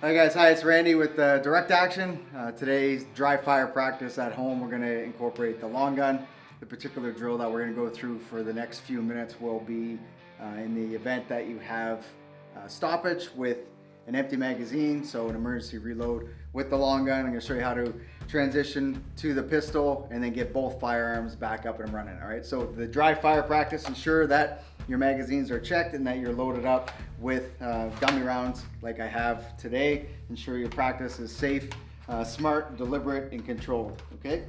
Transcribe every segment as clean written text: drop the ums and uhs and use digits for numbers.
Hi guys, hi, it's Randy with Direct Action. Today's dry fire practice at home, we're going to incorporate the long gun. The particular drill that we're going to go through for the next few minutes will be in the event that you have stoppage with an empty magazine, so an emergency reload with the long gun. I'm going to show you how to transition to the pistol and then get both firearms back up and running. All right, so the dry fire practice, ensure that your magazines are checked and that you're loaded up with dummy rounds like I have today. Ensure your practice is safe, smart, deliberate, and controlled, okay?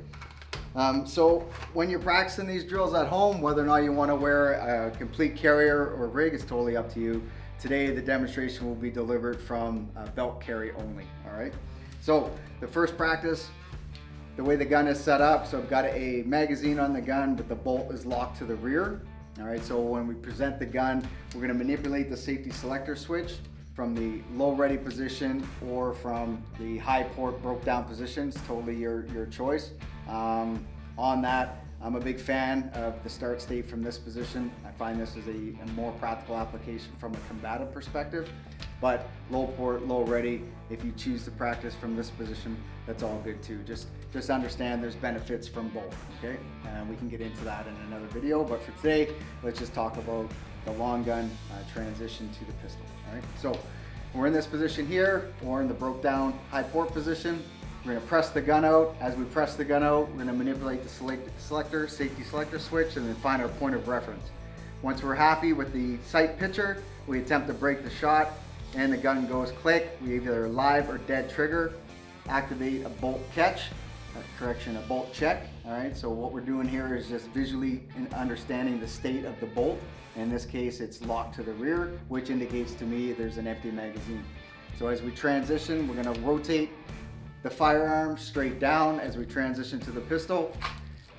So when you're practicing these drills at home, whether or not you want to wear a complete carrier or rig is totally up to you. Today the demonstration will be delivered from belt carry only, all right? So the first practice, the way the gun is set up, so I've got a magazine on the gun, but the bolt is locked to the rear. All right, so when we present the gun, we're going to manipulate the safety selector switch from the low ready position or from the high port broke down position. It's totally your choice. On that, I'm a big fan of the start state from this position. I find this is a more practical application from a combative perspective, but low port, low ready, if you choose to practice from this position, that's all good too. Just understand there's benefits from both, okay? And we can get into that in another video, but for today, let's just talk about the long gun transition to the pistol, all right? So we're in this position here, or in the broke down high port position. We're gonna press the gun out. As we press the gun out, we're gonna manipulate the safety selector switch, and then find our point of reference. Once we're happy with the sight picture, we attempt to break the shot, and the gun goes click. We either live or dead trigger, activate a bolt catch, a bolt check. All right, so what we're doing here is just visually understanding the state of the bolt. In this case, it's locked to the rear, which indicates to me there's an empty magazine. So as we transition, we're gonna rotate the firearm straight down as we transition to the pistol.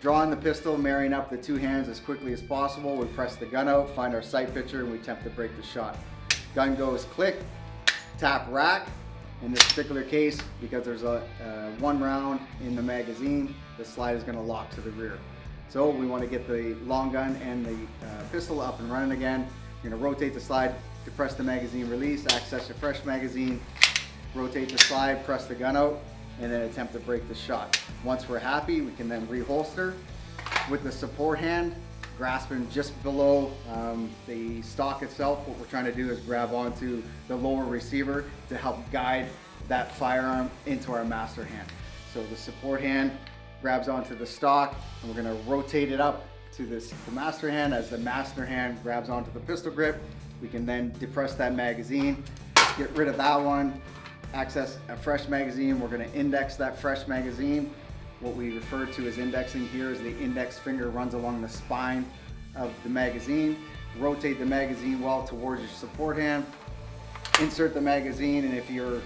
Drawing the pistol, marrying up the two hands as quickly as possible. We press the gun out, find our sight picture, and we attempt to break the shot. Gun goes click, tap rack. In this particular case, because there's a one round in the magazine, the slide is going to lock to the rear. So we want to get the long gun and the pistol up and running again. You're going to rotate the slide, depress the magazine release, access a fresh magazine, rotate the slide, press the gun out, and then attempt to break the shot. Once we're happy, we can then reholster with the support hand, grasping just below the stock itself. What we're trying to do is grab onto the lower receiver to help guide that firearm into our master hand. So the support hand grabs onto the stock, and we're going to rotate it up to the master hand. As the master hand grabs onto the pistol grip, we can then depress that magazine, get rid of that one, access a fresh magazine. We're going to index that fresh magazine. What we refer to as indexing here is the index finger runs along the spine of the magazine. Rotate the magazine well towards your support hand. Insert the magazine, and if you're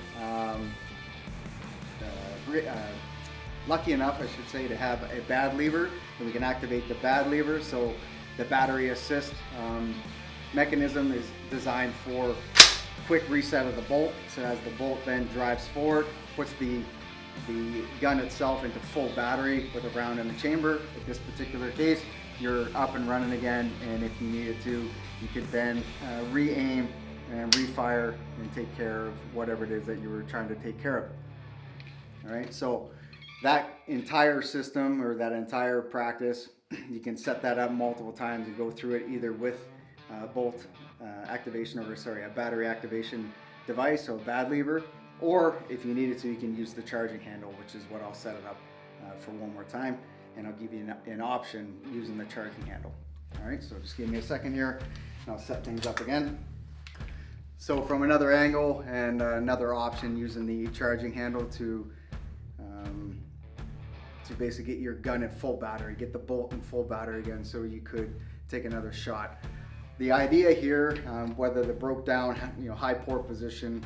lucky enough, I should say, to have a B.A.D lever, then we can activate the B.A.D lever. So the battery assist mechanism is designed for quick reset of the bolt. So as the bolt then drives forward, puts the gun itself into full battery with a round in the chamber. In this particular case, you're up and running again, and if you needed to, you could then re-aim and refire and take care of whatever it is that you were trying to take care of. All right, so that entire system, or that entire practice, you can set that up multiple times and go through it either with bolt activation, or a battery activation device, so a B.A.D lever, or if you needed to, you can use the charging handle, which is what I'll set it up for one more time, and I'll give you an option using the charging handle. All right, so just give me a second here, and I'll set things up again. So from another angle and another option using the charging handle to basically get your gun at full battery, get the bolt in full battery again, so you could take another shot. The idea here, whether the broke down, high port position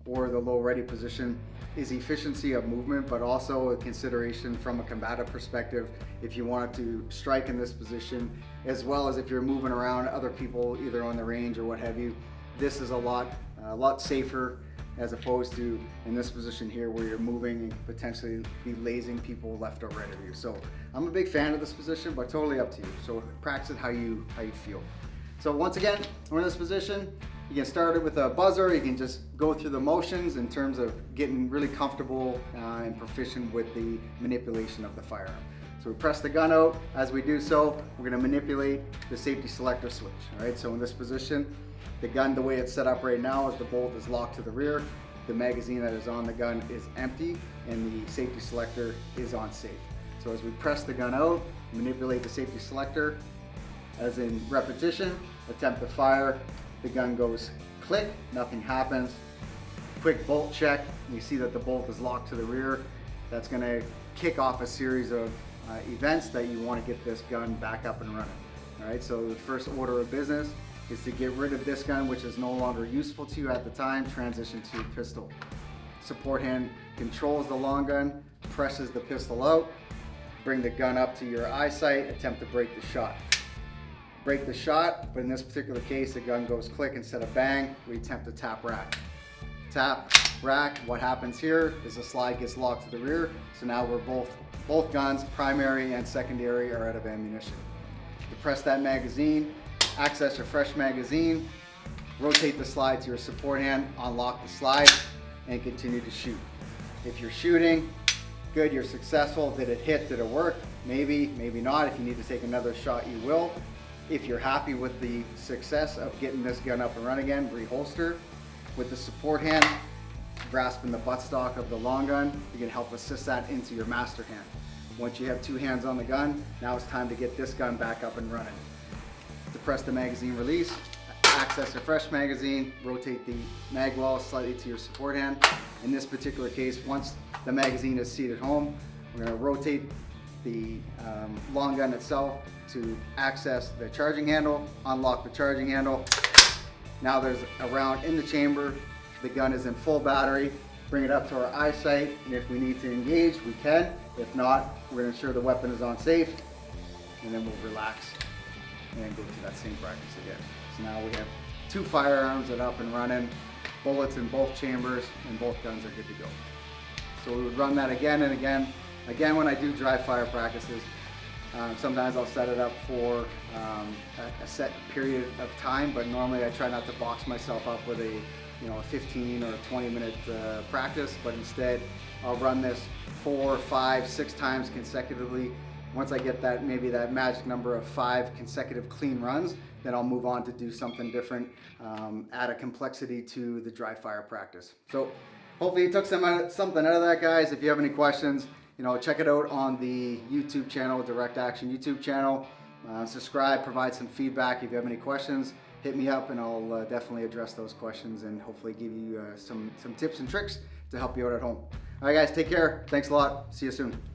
or the low ready position, is efficiency of movement, but also a consideration from a combative perspective. If you wanted to strike in this position, as well as if you're moving around other people either on the range or what have you, this is a lot safer, as opposed to in this position here where you're moving and potentially be lasing people left or right of you. So I'm a big fan of this position, but totally up to you. So practice it how you feel. So once again, we're in this position. You can start it with a buzzer. You can just go through the motions in terms of getting really comfortable and proficient with the manipulation of the firearm. So we press the gun out. As we do so, we're going to manipulate the safety selector switch. All right, so in this position, the gun, the way it's set up right now, is the bolt is locked to the rear. The magazine that is on the gun is empty, and the safety selector is on safe. So as we press the gun out, manipulate the safety selector, as in repetition, attempt to fire, the gun goes click, nothing happens. Quick bolt check, you see that the bolt is locked to the rear. That's going to kick off a series of events that you want to get this gun back up and running. All right, so the first order of business is to get rid of this gun, which is no longer useful to you at the time, transition to pistol. Support hand controls the long gun, presses the pistol out, bring the gun up to your eyesight, attempt to break the shot. Break the shot, but in this particular case, the gun goes click instead of bang. We attempt to tap rack. Tap, rack, what happens here is the slide gets locked to the rear, so now we're both guns, primary and secondary, are out of ammunition. Depress that magazine, access your fresh magazine, rotate the slide to your support hand, unlock the slide, and continue to shoot. If you're shooting, good, you're successful. Did it hit, did it work? Maybe, maybe not. If you need to take another shot, you will. If you're happy with the success of getting this gun up and running again, reholster. With the support hand, grasping the buttstock of the long gun, you can help assist that into your master hand. Once you have two hands on the gun, now it's time to get this gun back up and running. Depress the magazine release, access your fresh magazine, rotate the mag well slightly to your support hand. In this particular case, once the magazine is seated home, we're going to rotate the long gun itself to access the charging handle, unlock the charging handle. Now there's a round in the chamber, the gun is in full battery, bring it up to our eyesight, and if we need to engage, we can. If not, we're going to ensure the weapon is on safe, and then we'll relax and then go through that same practice again. So now we have two firearms that are up and running, bullets in both chambers, and both guns are good to go. So we would run that again and again. Again, when I do dry fire practices, sometimes I'll set it up for a set period of time, but normally I try not to box myself up with a 15 or 20 minute practice, but instead I'll run this 4, 5, 6 times consecutively. Once I get that, maybe that magic number of 5 consecutive clean runs, then I'll move on to do something different, add a complexity to the dry fire practice. So hopefully you took something out of that, guys. If you have any questions, check it out on the YouTube channel, Direct Action YouTube channel. Subscribe, provide some feedback. If you have any questions, hit me up and I'll definitely address those questions and hopefully give you some tips and tricks to help you out at home. All right, guys, take care. Thanks a lot. See you soon.